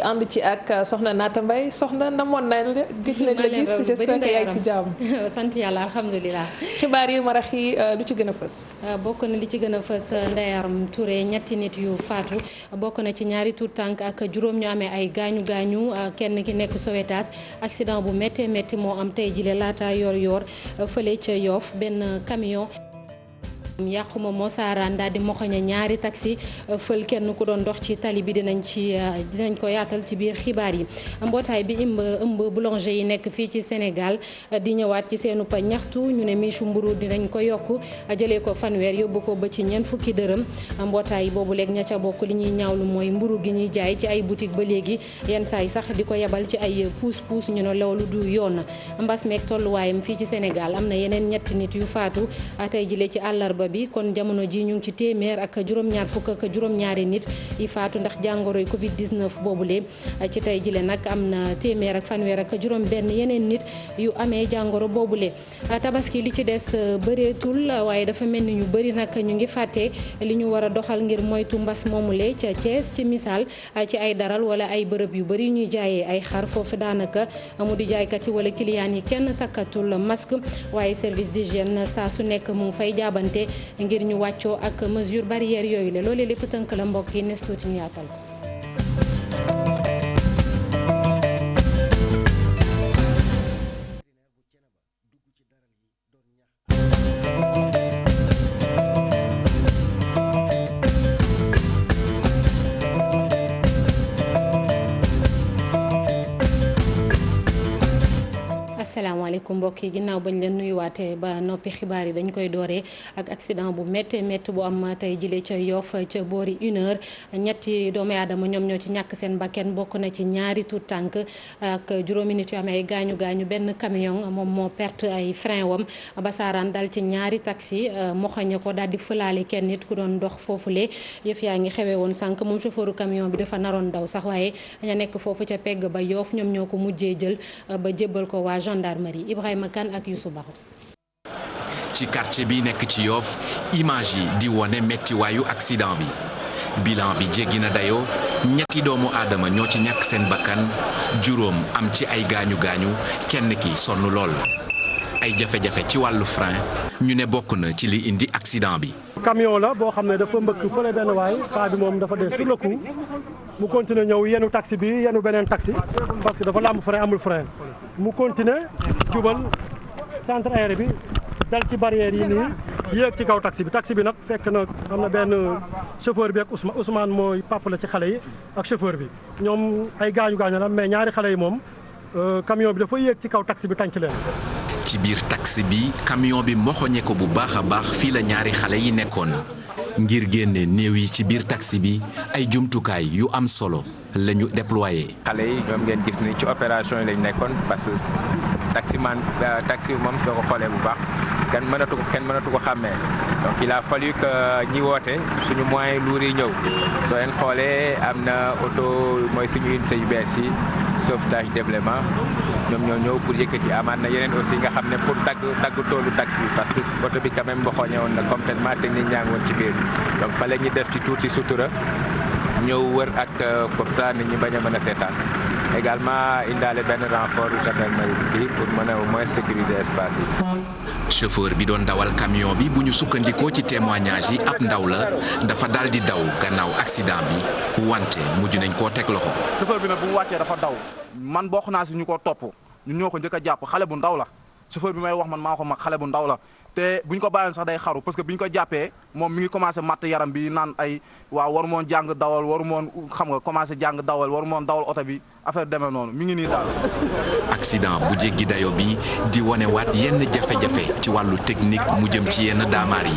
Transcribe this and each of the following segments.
ànd ci ak soxna Naata Mbaye soxna namoon na la gëj nañ la gis j'espère que yaa ngi ci jàmm. sant yàlla alhamdulilah. xibaar yi marax yi lu ci gën a fës. bokk na li ci gën a fës Ndeye Arame Touré ñetti nit yu faatu bokk na ci ñaari tuut tànk ak juróom ñu amee ay gaañu gaañu kenn ki nekk Sowétas accident bu méttee métti moo am tey jile laata yor fële ca Yoff benn camion. yàquma moo saaraan daal di moxoña ñaari taxi fël kenn ku doon dox ci tali bi dinañ ko yaatal ci biir xibaar yi mbootaay bi ëmb boulanger yi nekk fii ci Sénégal di ñëwaat ci seenu pa ñaxtu ñu ne michu mburu dinañ ko yokk jëlee ko fanweer yóbbu ko ba ci ñeent fukki dërëm mbootaay boobu léegi ña ca bokk li ñuy ñaawlu mooy mburu gi ñuy jaay ci ay boutique ba léegi yenn saa yi sax di ko yebal ci ay puus ñu ne loolu du yoon mbas meeg tolluwaayam fii ci Sénégal am na yeneen ñetti nit yu faatu tey jile ci àllarba bi kon jamono ji ñu ngi ci téeméer ak juróom-ñaar fukk ak juróom-ñaari nit yi faatu ndax jàngoroy Covid 19 boobule ci tey jile nag am na téeméer ak fanweer ak juróom-benn yeneen nit yu amee jàngoro boobule. tabaski li ci des bëreetul waaye dafa mel ni ñu bëri nag ñu ngi fàtte li ñu war a doxal ngir moytu mbas moomule ca Thiès ci misaal ci ay daral wala ay bërëb yu bëri ñuy jaayee ay xar foofu daanaka mu di jaaykat yi wala client yi kenn takkatul masque waaye service d'hygiène saa su nekk mu ngi fay jaabante. ngir ñu wàccoo ak mesure barrière yooyu la loolee lépp tënk la mbokk yi nes tuuti ñu yaatal ko. asalaamaaleykum mbokk yi ginnaaw bañ leen nuyuwaatee ba noppi xibaar yi dañ koy dooree ak accident bu métti métti bu am tey jile ca Yoff ca boori 1h ñetti doomu aadama ñoom ñoo ci ñàkk seen bakken bokk na ci ñaari tuut tànk ak juróomi nit yu amee ay gaañu gaañu benn camion moom moo perte ay frein wam basaaraan dal ci ñaari taxi moxañe ko daal di fëlaale kenn nit ku doon dox foofule yëf yaa ngi xewee woon sànq moom chauffeuru camion bi dafa naroon daw sax waaye ña nekk foofu ca pegg ba Yoff ñoom ñoo ko mujjee jël ba jébbal ko waa gendarmerie Ibrahima Kane ak Youssou Baro. ci quartier bi nekk ci Yoff image yi di wone mettiwaayu accident bi bilan bi jéggi na dayoo ñetti doomu aadama ñoo ci ñàkk seen bakkan juróom am ci ay gaañu gaañu kenn ki sonn lool ay jafe-jafe ci wàllu frein ñu ne bokk na ci li indi accident bi. camion la boo xam ne dafa mbëkk fële benn waay paa bi moom dafa dee sur le coup mu continuer ñëw yenu taxi bi yenu beneen taxi parce que dafa làmb frein amul frein mu continuer jubal centre aéré bi dal ci barrière yi nii yéeg ci kaw taxi bi nag fekk na am na benn chauffeur bi ak Ousmane mooy papa la ci xale yi ak chauffeur bi ñoom ay gaañu gaañu la mais ñaari xale yi moom camion bi dafa yéeg ci kaw taxi bi tànc leen. ci biir taxi bi camion bi moxoñe ko bu baax a baax fii la ñaari xale yi nekkoon ngir génne néew yi ci biir taxi bi ay jumtukaay yu am solo la ñu déployé. xale yi ñoom ngeen gis ni ci opération yi lañ nekkoon parce que taxi moom soo ko xoolee bu baax kenn mënatu ko xàmmee donc il a fallu que ñi woote suñu moyens lourds yi ñëw soo leen xoolee am na oto mooy suñu unité yu bees yi sauvetage déblaiement ñoom ñoo ñëw pour yëkkati amaat na yeneen aussi nga xam ne pour dagg toolu taxi bi parce que oto bi quand même mboxoñe woon na complètement te nit ñaa ngi woon ci biir donc fallait ñu def ci tuuti sutura ñëw wër ak comme ça nit ñi bañ a mën a seetaan également indaale benn renfort gendarmerie bi pour mën a au moins sécuriser espace yi. chauffeur bi doon dawal camion bi bu ñu sukkandikoo ci témoignage yi ab ndaw la dafa daal di daw gannaaw accident bi wante mujj nañ koo teg loxo. chauffeur bi nag bu mu wàccee dafa daw man bokk naa si ñu ko topp ñun ñoo ko njëkk a jàpp xale bu ndaw la chauffeur bi may wax man maa ko mag xale bu ndaw la te buñ ko bàyyoon sax day xaru parce que biñ ko jàppee moom mi ngi commencé matt yaram bi naan ay waaw waru moon jàng dawal waru moon xam nga commencé jàng dawal waru moon dawal oto bi affaire demee noonu mi ngi nii daal. accident bu jéggi dayo bi di wonewaat yenn jafe-jafe ci wàllu technique mu jëm ci yenn daamaar yi.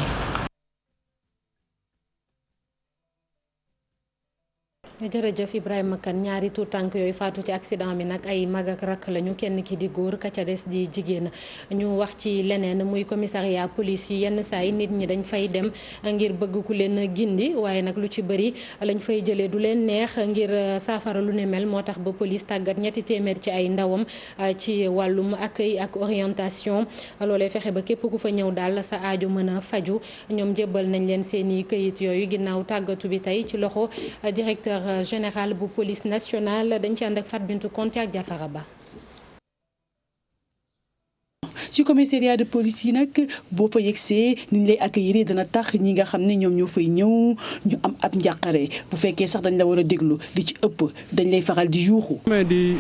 jërëjëf Ibrahima Kane ñaari tuut tànk yooyu faatu ci accident bi nag ay mag ak rakk lañu kenn ki di góor ka ca des di jigéen ñu wax ci leneen muy commissariat police yi yenn saa yi nit ñi dañ fay dem ngir bëgg ku leen gindi waaye nag lu ci bëri lañ fay jëlee du leen neex ngir saafara lu ne mel moo tax ba police tàggat ñetti téeméer ci ay ndawam ci wàllum accueil ak orientation loolee fexe ba képp ku fa ñëw daal sa aajo mën a faju ñoom jébbal nañ leen seeni këyit yooyu ginnaaw tàggatu bi tey ci loxo directeur général bu police nationale dañ ci ànd ak Fat Bintou Konté ak Diafara Ba. ci commissariat de police yi nag boo fa yegsee ni ñu lay accueillir dana tax ñi nga xam ne ñoom ñoo fay ñëw ñu am ab njàqare bu fekkee sax dañ la war a déglu li ci ëpp dañ lay faral di yuuxu. mais di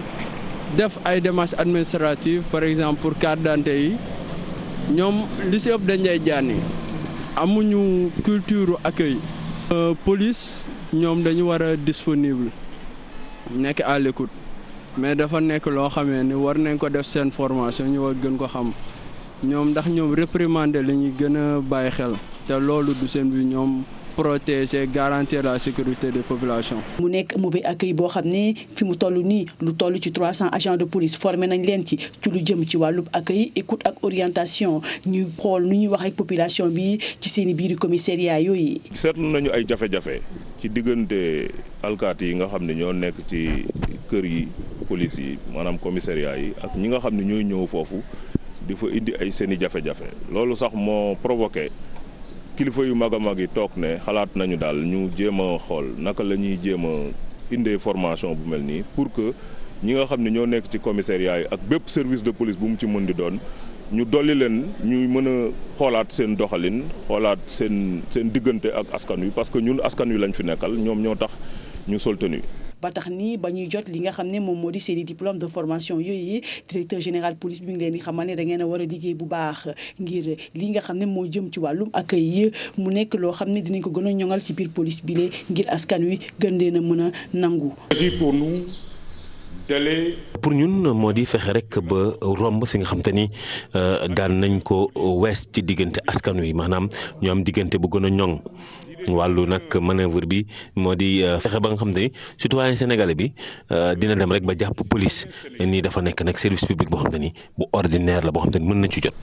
def ay démarches administratives par exemple pour carte d'identité yi ñoom li ci ëpp dañ lay jaani amuñu culture accueil. police ñoom dañu war a disponible nekk à l'écoute mais dafa nekk loo xamee ni war nañ ko def seen formation ñu war gën ko xam ñoom ndax ñoom réprimander la ñuy gën a bàyyi xel te loolu du seen bi ñoom protéger garantir la sécurité des populations. mu nekk mauvais accueil boo xam ne fi mu toll nii lu toll ci 300 agents de police formé nañ leen ci lu jëm ci wàllub accueil écoute ak orientation ñuy xool nu ñuy wax ak population bi ci seen i biir commissariat yooyu. seetlu nañu ay jafe-jafe ci diggante alkaati yi nga xam ne ñoo nekk ci kër yi police yi maanaam commissariat yi ak ñi nga xam ne ñooy ñëw foofu di fa indi ay seen i jafe-jafe loolu sax moo provoqué. kilifa yu mag a mag yi toog ne xalaat nañu daal ñu jéem a xool naka la ñuy jéem a indee formation bu mel nii pour que ñi nga xam ne ñoo nekk ci commissariat yi ak bépp service de police bu mu ci mën di doon ñu dolli leen ñuy mën a xoolaat seen doxalin xoolaat seen diggante ak askan wi parce que ñun askan wi lañ fi nekkal ñoom ñoo tax ñu sol tenue ba tax ni ba ñuy jot li nga xam ne moom moo di seeni diplôme de formation yooyu directeur général police bi ngi leen di xamal ne da ngeen a war a liggéey bu baax ngir li nga xam ne moo jëm ci wàllum accueil mu nekk loo xam ne dinañ ko gën a ñoŋal ci biir police bi lee ngir askan wi gën leen a mën a nangu. pour ñun moo di fexe rek ba romb fi nga xam te ni daan nañ ko wees ci diggante askan wi maanaam ñu am diggante bu gën a ñoŋ. wàllu nag manœuvre bi moo di fexe ba nga xam te ni citoyen sénégalais bi dina dem rek ba jàpp police nii dafa nekk nag service public boo xam te ni bu ordinaire la boo xam te ni mën nañ ci jot.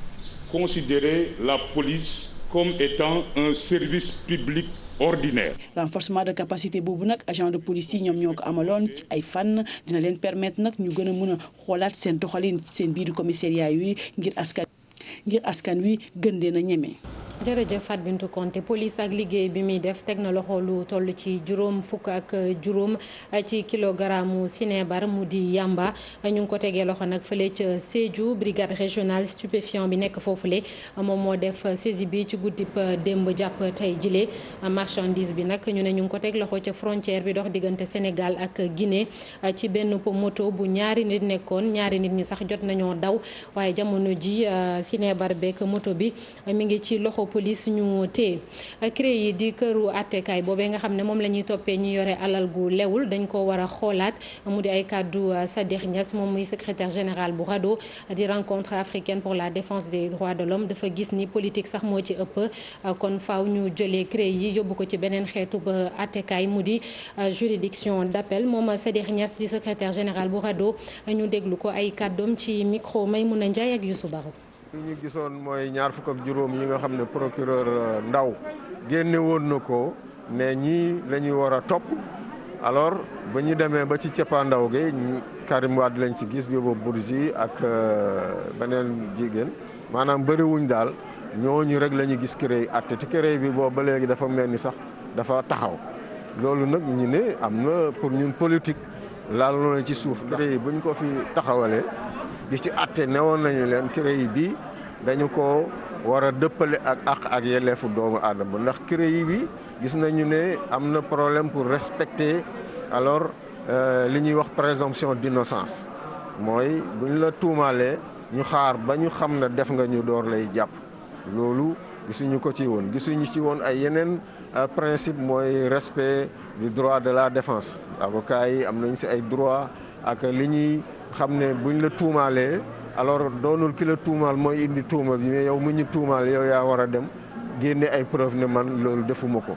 Considérer la police comme étant un service public ordinaire. renforcement de capacité boobu nag agent de police yi ñoom ñoo ko amaloon ci ay fan dina leen permettre nag ñu gën a mën a xoolaat seen doxalin seen biir commissariat yi ngir askan wi gën leen a ñeme. jërëjëf Fat Bintou Konté police ak liggéey bi muy def teg na loxo lu toll ci juróom fukk ak juróom ci kilogramme sinébar mu di yamba ñu ngi ko tegee loxo nag fële ca Sédhiou brigade régionale stupéfiant bi nekk foofule moom moo def saisie bi ci guddib démb jàpp tey jile marchandise bi nag ñu ne ñu ngi ko teg loxo ca frontière bi dox diggante Sénégal ak Guinée ci benn moto bu ñaari nit nekkoon ñaari nit ñi sax jot nañoo daw waaye jamono ji sinébar beek moto bi mi ngi ci loxo police ñu téye CREI yi di këru attekaay boobee nga xam ne moom la ñuy toppee ñi yore alal gu lewul dañ ko war a xoolaat mu di ay kàddu Sadikh Niass moom muy secrétaire général bu RADDHO di rencontre africaine pour la défense des droits de l'homme dafa gis ni politique sax moo ci ëpp kon faaw ñu jëlee CREI yi yóbbu ko ci beneen xeetu ba attekaay mu di juridiction d'appel moom Sadikh Niass di secrétaire général bu RADDHO ñu déglu ko ay kàddoom ci micro Maymouna Ndiaye ak Youssou Baro. li ñu gisoon mooy ñaar fukk ak juróom yi nga xam ne procureur Ndaw génne woon na ko ne ñii la ñuy war a topp alors ba ñu demee ba ci cappaandaw gi Karim Wade lañ ci gis Biobo Bourgi ak beneen jigéen maanaam bëriwuñ daal ñooñu rek la ñu gis CREI atte te CREI bi boobu ba léegi dafa mel ni sax dafa taxaw loolu nag ñu ne am na pour ñun politique laal na ci suuf CREI buñ ko fi taxawalee di ci atte newoon nañu leen CREI bi dañu ko war a dëppale ak àq ak yelleefu doomu aadama ndax CREI bi gis nañu ne am na problème pour respecter alors li ñuy wax présomption d'innocence mooy bu ñu la tuumaalee ñu xaar ba ñu xam ne def nga ñu door lay jàpp loolu gisuñu ko ci woon gisuñu ci woon ay yeneen principe mooy respect du droit de la défense avocats yi am nañ ci ay droit ak li ñuy xam ne buñ la tuumaalee alors doonul ki la tuumaal mooy indi tuuma bi mais yow mu ñu tuumaal yow yaa war a dem génne ay preuve ne man loolu defuma ko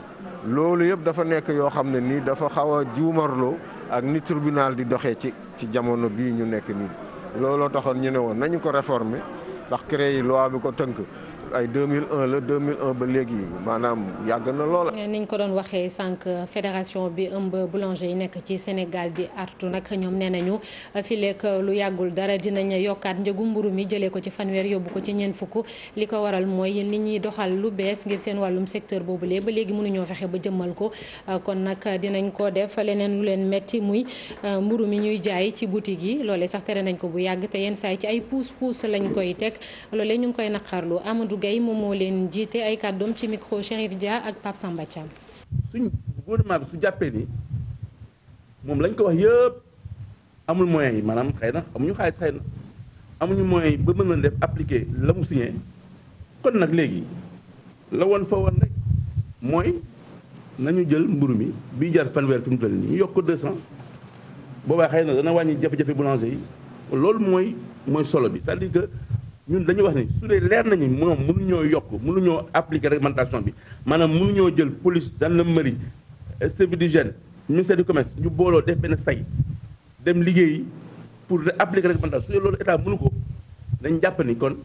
loolu yëpp dafa nekk yoo xam ne nii dafa xaw a juumarloo ak ni tribunal di doxee ci jamono bii ñu nekk nii looloo taxoon ñu ne woon nañu ko réformer ndax CREI loi bi ko tënk ay 2001 la 2001 ba léegi maanaam yàgg na loola. niñ ko doon waxee sànq fédération bi ëmb boulanger yi nekk ci Sénégal di artu nag ñoom nee nañu fi lekk lu yàggul dara dinañ yokkaat njëgu mburu mi jëlee ko ci fanweer yóbbu ko ci ñeent fukk li ko waral mooy nit ñi doxal lu bees ngir seen wàllum secteur boobule ba léegi mënuñoo fexe ba jëmmal ko kon nag dinañ ko def leneen lu leen metti muy mburu mi ñuy jaay ci boutique yi loolee sax tere nañ ko bu yàgg te yenn saa yi ci ay puus lañ koy teg loolee ñu ngi koy naqarlu Amadou Gueye moom moo leen jiite ay kàddoom ci micro Chérif Dia ak Pape Samba Thiam. suñ gouvernement bi su jàppee ni moom lañ ko wax yëpp amul moyens yi maanaam xëy na amuñu xaalis xëy na amuñu moyens yi ba mën a def appliquer la mu signé kon nag léegi la woon fa woon rek mooy nañu jël mburu mi bii jar fanweer fi mu toll nii ñu yokk ko 200 boobaa xëy na dana wàññi jafe-jafe boulanger yi loolu mooy solo bi c'est-à-dire que ñun dañuy wax ni su dee leer nañu moom mënuñoo yokk mënuñoo appliquer réglementation bi maanaam mënuñoo jël police gendarmerie service d'hygiène ministère du commerce ñu booloo def benn say dem liggéeyi pour appliquer réglementation su dee loolu état mënu ko dañ jàpp ni kon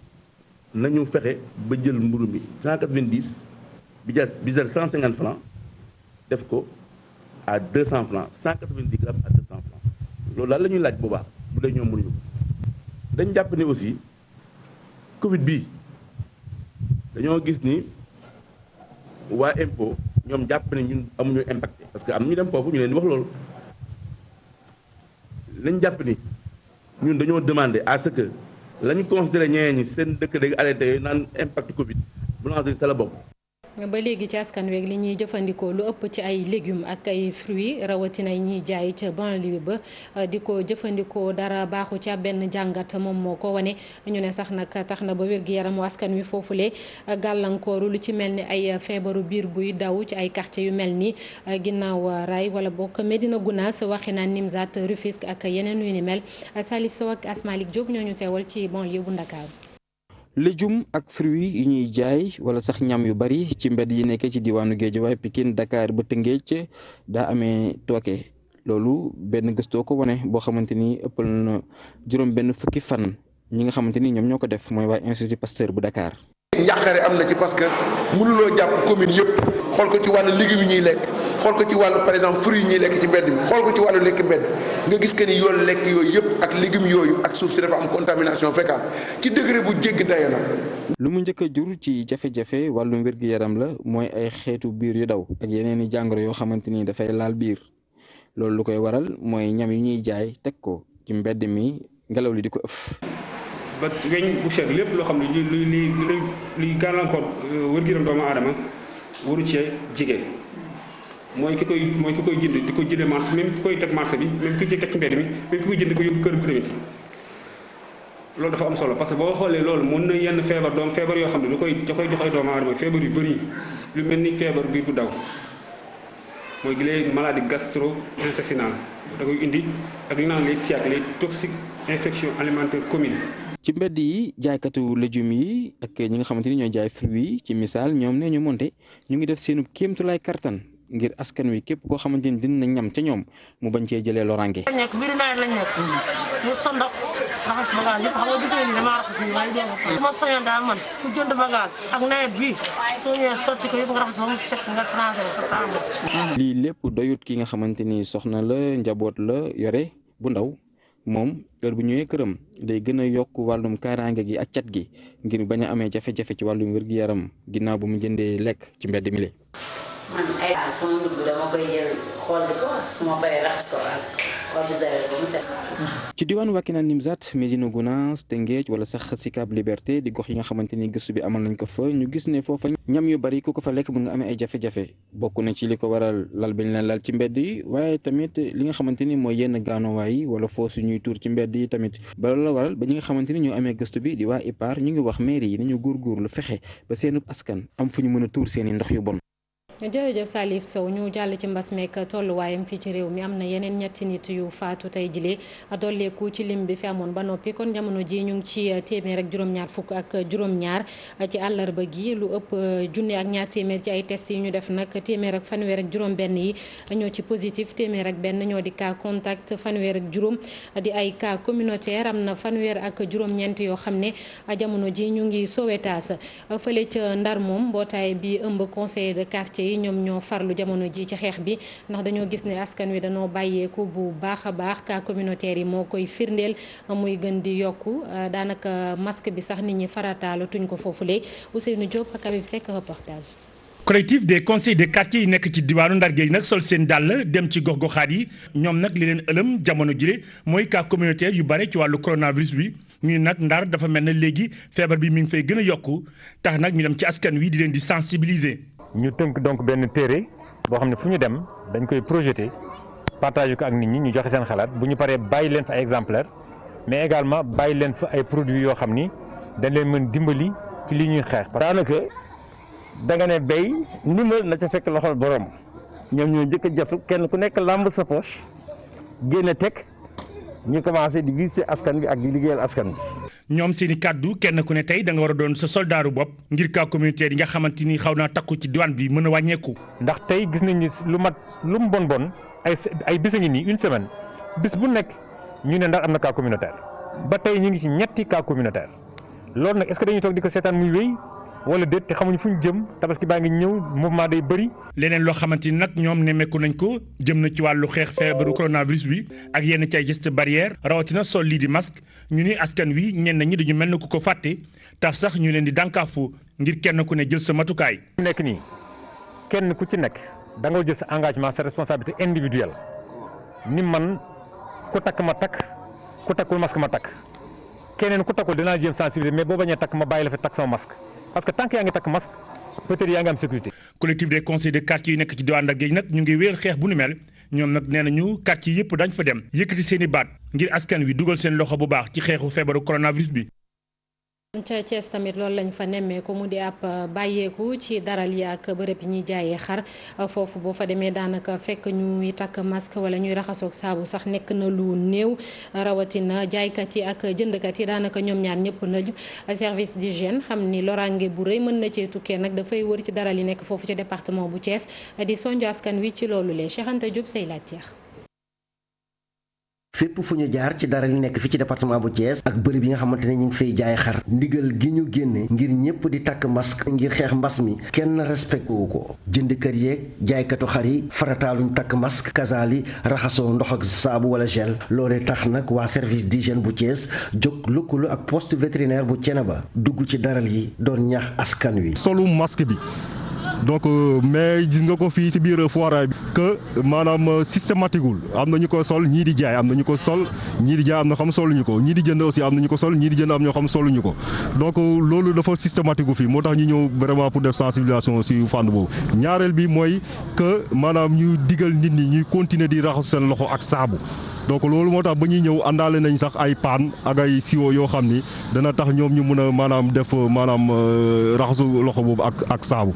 nañu fexe ba jël mburu mi 190 bi jar 150 francs def ko à 200 francs 190 grammes à 200 francs loolu daal la ñuy laaj boobaa bu dee ñoom mënuñu ko dañ jàpp ni aussi Covid bii dañoo gis ni waa impôt ñoom jàpp ne ñun amuñu impacté parce que am ñu dem foofu ñu leen di wax loolu lañ jàpp ni ñun dañoo demandé à ce que la ñu considéré ñeneen ñi seen dëkk dégg arrêté yooyu naan impact Covid boulangerie sa la bokk. ba léegi ci askan weeg li ñuy jëfandikoo lu ëpp ci ay légumes ak ay fruits rawatina yi ñuy jaay ca banlieue ba di ko jëfandikoo dara baaxu ca benn jàngat moom moo ko wane ñu ne sax nag tax na ba wér-gu-yaramu askan wi foofule gàllankooru lu ci mel ni ay feebaru biir buy daw ci ay quartier yu mel ni ginnaaw raay wala bokk Médina Gounass Wakhinane Nimzatt Rufisque ak yeneen yu ni mel Salif Sow ak Asmalik Diop ñoo ñu teewal ci banlieue bu Ndakaaru. légumes ak fruits yu ñuy jaay wala sax ñam yu bari ci mbedd yi nekkee ci diwaanu Guédiawaye Pikine Dakar ba Tëngéej daa amee tooke loolu benn gëstoo ko wane boo xamante ni ëppal na juróom benn fukki fan ñi nga xamante ni ñoom ñoo ko def mooy waa Institut Pasteur bu Dakar. njàqare am na ci parce que mënuloo jàpp commune yëpp xool ko ci wàllu légumes yi ñuy lekk xool ko ci wàllu par exemple fruits yi ñuy lekk ci mbedd mi xool ko ci wàllu lekk mbedd nga gis que ni yoolu lekk yooyu yëpp ak légumes yooyu ak suuf si dafa am contamination fécale ci degré bu jéggi dayo na. lu mu njëkk a jur ci jafe-jafe wàllum wér-gu-yaram la mooy ay xeetu biir yu daw ak yeneen i jàngoro yoo xamante ni dafay laal biir loolu lu koy waral mooy ñam yu ñuy jaay teg ko ci mbedd mi ngelaw li di ko ëff. ba weñ bu cher lépp loo xam ne luy gàllankoor wér-gu-yaram doomu aadama waru cee jige mooy ki koy jënd di ko jëndee marché même ki koy teg marché bi même ki koy teg ci mbedd mi même ki koy jënd di ko yóbbu kër gu tamit loolu dafa am solo parce que boo xoolee loolu mën na yenn feebar yoo xam ne da koy jox ay doomu aadama feebar yu bëri lu mel ni feebar biir bu daw mooy les maladies gastro-intestinales da koy indi ak li naan les TIAC les toxiques infection alimentaire commune. ci mbedd yi jaaykatu légumes yi ak ñi nga xamante ni ñooy jaay fruits yi ci misaal ñoom nee ñu monte ñu ngi def seenu kéemtulaay kartan ngir askan wi képp koo xamante ni dina ñam ca ñoom mu bañ cee jëlee loraange. lañ nekk mbiri nawet lañ nekk ñu sa ndox raxas bagage yëpp xam nga gis nga ni damaa raxas nii waaye doo ko ma sañoon daal man ku jënd bagage ak nawet bi soo ñëwee sotti ko yëpp nga raxas ba mu set nga transféré sa taamu. lii lépp doyut ki nga xamante ni soxna la njaboot la yore bu ndaw moom heure bu ñëwee këram day gën a yokk wàllum kaaraange gi ak cat gi ngir bañ a amee jafe-jafe ci wàllum wér-gu-yaram ginnaaw bu mu jëndee lekk ci mbedd mi le man ay sama ndugg dama koy jël xool di ko su ma paree raxas ko ak eau de javel ba mu set. ci diwaanu Wakhinane Nimzatt Médina Gounass Tëngéej wala sax Sicap Liberté di gox yi nga xamante ni gëstu bi amal nañ ko fa ñu gis ne foofa ñam yu bari ku ko fa lekk mën nga amee ay jafe-jafe bokk na ci li ko waral lal bañ leen lal ci mbedd yi waaye tamit li nga xamante ni mooy yenn gaanuwaay yi wala foosu ñuy tuur ci mbedd yi tamit ba loolu la waral ba ñi nga xamante ni ñoo amee gëstu bi di waa IPAR ñu ngi wax mairie yi nañu góorgóorlu fexe ba seenub askan am fu ñu mën a tuur seeni ndox yu bon. jërëjëf Salif Sow ñu jàll ci mbas meek tolluwaayam fii ci réew mi am na yeneen ñetti nit yu faatu tey jilee dolleeku ci lim bi fi amoon ba noppi kon jamono ji ñu ngi ci téeméer ak juróom-ñaar fukk ak juróom-ñaar ci àllarba gi lu ëpp junne ak ñaar téeméer ci ay test yi ñu def nag téeméer ak fanweer ak juróom-benn yi ñoo ci positif téeméer ak benn ñoo di cas contact fanweer ak juróom di ay cas communautaire am na fanweer ak juróom-ñeent yoo xam ne jamono ji ñu ngi Sowétas fële ca Ndar moom mbootaay bi ëmb conseiller de quartier yi ñoom ñoo farlu jamono ji ci xeex bi ndax dañoo gis ne askan wi dañoo bàyyeeku bu baax a baax cas communautaire yi moo koy firndeel muy gën di yokku daanaka masque bi sax nit ñi farataala tuñ ko foofulee Ousseynou Diop ak Habib Seck reportage. collectif des conseils de quartier yi nekk ci diwaanu Ndar Géej nag sol seen dàll dem ci gox-goxaat yi ñoom nag li leen ëlëm jamono jile mooy cas communautaire yu bare ci wàllu coronavirus bi ñu nag Ndar dafa mel ne léegi feebar bi mi ngi fay gën a yokku tax nag ñu dem ci askan wi di leen di sensibiliser. ñu tënk donc benn téere boo xam ne fu ñu dem dañ koy projeté partage ko ak nit ñi ñu joxe seen xalaat bu ñu paree bàyyi leen fa ay exemplaire mais également bàyyi leen fa ay produits yoo xam ni dañ leen mën dimbali ci li ñuy xeex. daanaka da nga ne béy ndimbal na ca fekk loxol borom ñoom ñoo njëkk a jotu kenn ku nekk làmb sa poche génne teg ñu commencé di gis ci askan bi ak di liggéeyal askan bi. ñoom seen i kàddu kenn ku ne tey da nga war a doon sa soldaaru bopp ngir cas communautaire yi nga xamante ni xaw naa takku ci diwaan bi mën a wàññeeku. ndax tey gis nañ ni lu mu bon ay bis a ngi nii une semaine bis bu nekk ñu ne Ndar am na cas communautaire ba tey ñu ngi ci ñetti cas communautaire loolu nag est-ce que dañuy toog di ko seetaan muy wéy wala déet te xamuñu fu ñu jëm tabaski baa ngi ñëw mouvement day bëri. leneen loo xamante ni nag ñoom nemmeeku nañ ko jëm na ci wàllu xeex feebaru coronavirus bi ak yenn ci ay gestes barrières rawatina sol lii di masque ñu ni askan wi ñenn ñi dañu mel na ku ko fàtte tax sax ñu leen di dànkaafu ngir kenn ku ne jël sa matukaay. mu nekk nii kenn ku ci nekk da nga jël sa engagement sa responsabilité individuelle ni man ku takk ma takk ku takkul masque ma takk keneen ku takkul dinaa jéem sensibiliser mais boo bañee takk ma bàyyi la fa takk sama masque. parce que tant que yaa ngi takk masque peut-être yaa ngi am sécurité. collectif des conseils de quartier yi nekk ci diwaan Ndar Géej nag ñu ngi wéyal xeex bu nu mel ñoom nag nee nañu quartier yëpp dañ fa dem yëkkati seen i baat ngir askan wi dugal seen loxo bu baax ci xeexu feebaru coronavirus bi. ca Thiès tamit loolu lañ fa nemmeeku mu di ab bàyyeeku ci daral yi ak bërëb yi ñuy jaayee xar foofu boo fa demee daanaka fekk ñuy takk masque wala ñuy raxasoog saabu sax nekk na lu néew rawatina jaaykat yi ak jëndkat yi daanaka ñoom ñaar ñëpp nañu service d'hygiène xam ni loraange bu rëy mën na cee tukkee nag dafay wër ci daral yi nekk foofu ci département bu Thiès di sonju askan wi ci loolu lee Cheikh Anta Diop say laaj fépp fu ñu jaar ci dara li nekk fi ci département bu Thiès ak bërëb yi nga xamante ne ñu ngi fay jaay xar ndigal gi ñu génne ngir ñëpp di takk masque ngir xeex mbas mi kenn respecté wu ko jëndkat yeeg jaaykatu xar yi farataaluñ takk masque kasaali raxasoo ndox ak saabu wala gel loolee tax nag waa service d'hygiène bu Thiès jóg lëkkaloo ak poste vétérinaire bu Thiénaba dugg ci daral yi doon ñaax askan wi. solu masque bi. donc mais gis nga ko fii ci biir foiraay bi que maanaam systématiqueul am na ñu ko sol ñii di jaay am na ñu ko sol ñii di jaay am na xam soluñu ko ñii di jënd aussi am na ñu ko sol ñii di jënd am ñoo xam soluñu ko donc loolu dafa systématique gu fii moo tax ñu ñëw vraiment pour def sensibilisation ci fànn boobu ñaareel bi mooy que maanaam ñu digal nit ñi ñuy continuer di raxas seen loxo ak saabu donc loolu moo tax ba ñuy ñëw àndaale nañ sax ay paan ak ay siwo yoo xam ni dana tax ñoom ñu mën a maanaam def maanaam raxasu loxo boobu ak saabu.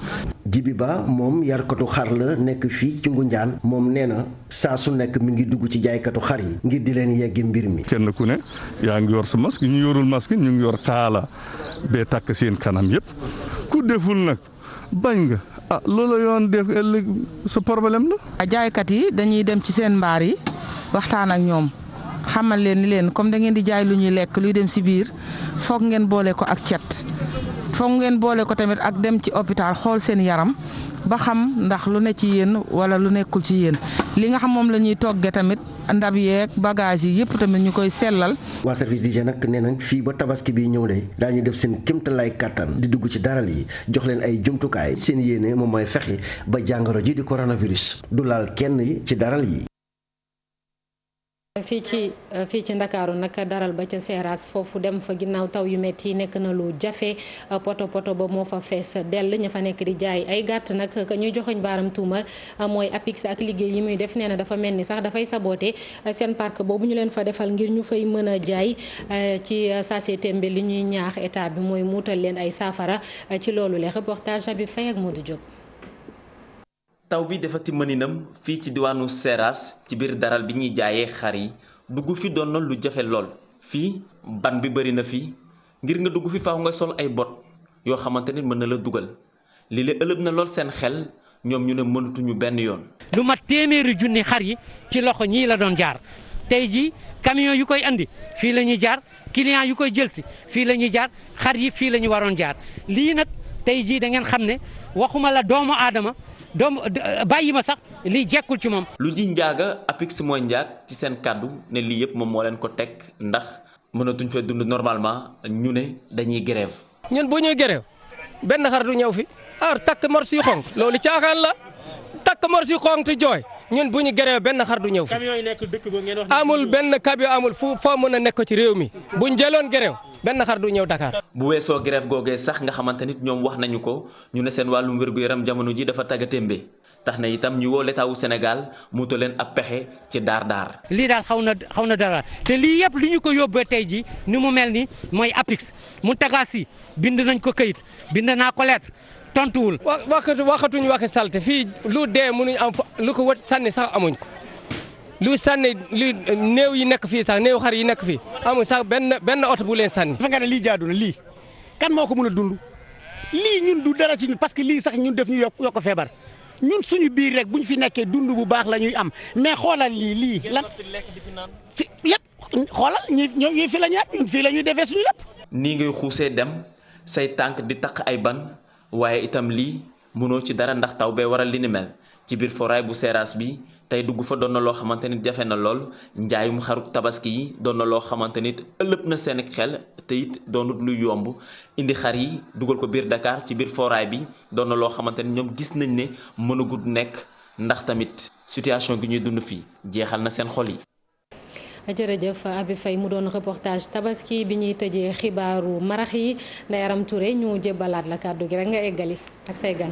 Jibi Ba moom yarkatu xar la nekk fii ci Ngunjaan moom nee na saa su nekk mi ngi dugg ci jaaykatu xar yi ngir di leen yeggi mbir mi. kenn ku ne yaa ngi yor sa masque ñu yorul masque ñu ngi yor kaala bee takk seen kanam yëpp ku deful nag bañ nga ah loolu yoon def ëllëg sa problème la. jaaykat yi dañuy dem ci seen mbaar yi waxtaan ak ñoom xamal leen ni leen comme da ngeen di jaay lu ñuy lekk luy dem ci biir foog ngeen boole ko ak cet. foog ngeen boole ko tamit ak dem ci hôpital xool seen yaram ba xam ndax lu ne ci yéen wala lu nekkul ci yéen li nga xam moom la ñuy toggee tamit ndab yeeg bagage yi yëpp tamit ñu koy sellal. waa service d'hygiène nag nee nañ fii ba tabaski bi ñëw de daañu def seen kéemtalaay kàttan di dugg ci daral yi jox leen ay jumtukaay seen yéene moom mooy fexe ba jàngoro ji di coronavirus du laal kenn ci daral yi. fii ci Ndakaaru nag daral ba ca Seras foofu dem fa ginnaaw taw yu metti nekk na lu jafe poto ba moo fa fees dell ña fa nekk di jaay ay gàtt nag ka ñuy joxoñ baaram tuumal mooy APIX ak liggéey yi muy def nee na dafa mel ni sax dafay saboté seen parc boobu ñu leen fa defal ngir ñu fay mën a jaay ci sachet tembe li ñuy ñaax état bi mooy muutal leen ay saafara ci loolu le reportage bi Faye ak Modou Diop. taw bi defati mëninam fii ci diwaanu Seras ci biir daral bi ñuy jaayee xar yi dugg fi doon na lu jafe lool fii ban bi bëri na fi ngir nga dugg fi faaw nga sol ay bot yoo xamante ni mën na la dugal lii la ëlëb na lool seen xel ñoom ñu ne mënatuñu benn yoon. lu mat téeméeri junni xar yi ci loxo ñii la doon jaar tey jii camion yu koy andi fii la ñuy jaar client yu koy jël si fii la ñuy jaar xar yi fii la ñu waroon jaar lii nag tey jii da ngeen xam ne waxuma la doomu aadama bàyyi ma sax lii jekkul ci moom. lu ji njaaga APIX mooy njaag ci seen kàddu ne lii yëpp moom moo leen ko teg ndax mënatuñ fee dund normalement ñu ne dañuy grève. ñun bu ñuy grève benn xar du ñëw fi takk morsi yu xonk loolu caaxaan la takk morsi yu xonk te jooy ñun bu ñu grève benn xar du ñëw fi. camion yi nekk dëkk ba ngeen wax amul benn camion amul foo mën a nekk ci réew mi buñ jëloon grève benn xar du ñëw Dakar. bu weesoo grève googee sax nga xamante nit ñoom wax nañu ko ñu ne seen wàllum wér-gu-yaram jamono ji dafa tàggatémbe tax na itam ñu woo l'état wu Sénégal mu to leen ab pexe ci daar. lii daal xaw na dara te lii yëpp li ñu ko yóbbee tey jii ni mu mel ni mooy APIX mu tagaasi bind nañ ko këyit bind naa ko lettre tontuwul. waxatuñu waxi salte fii lu dee mënuñ am lu ko wët sànni sax amuñ ko. lu sànni lu néew yi nekk fii sax néew xar yi nekk fii amul sax benn oto bu leen sànni. dafa nga ne lii jaadu na lii kan moo ko mën a dund lii ñun du dara ci ñun parce que lii sax ñun def ñu yokk feebar ñun suñu biir rek bu ñu fi nekkee dund bu baax la ñuy am mais xoolal lii lan fi lépp xoolal ñi fi la ñuy fii la ñuy defee suñu lépp. nii ngay xuusee dem say tànk di takk ay ban waaye itam lii mënoo ci dara ndax taw bee waral li ni mel ci biir foraay bu Seras bi. tey dugg fa doon na loo xamante ni jafe na lool njaayum xaruk tabaski yi doon na loo xamante ni ëllëg na seen xel te it doonut lu yomb indi xar yi dugal ko biir Dakar ci biir foraay bi doon na loo xamante ni ñoom gis nañ ne mënagut nekk ndax tamit situation gi ñuy dund fii jeexal na seen xol yi. jërëjëf Abi Faye mu doon reportage tabaski bi ñuy tëjee xibaaru marax yi Ndeye Aram Touré ñu jébbalaat la kàddu gi rek nga eggali ak say gan.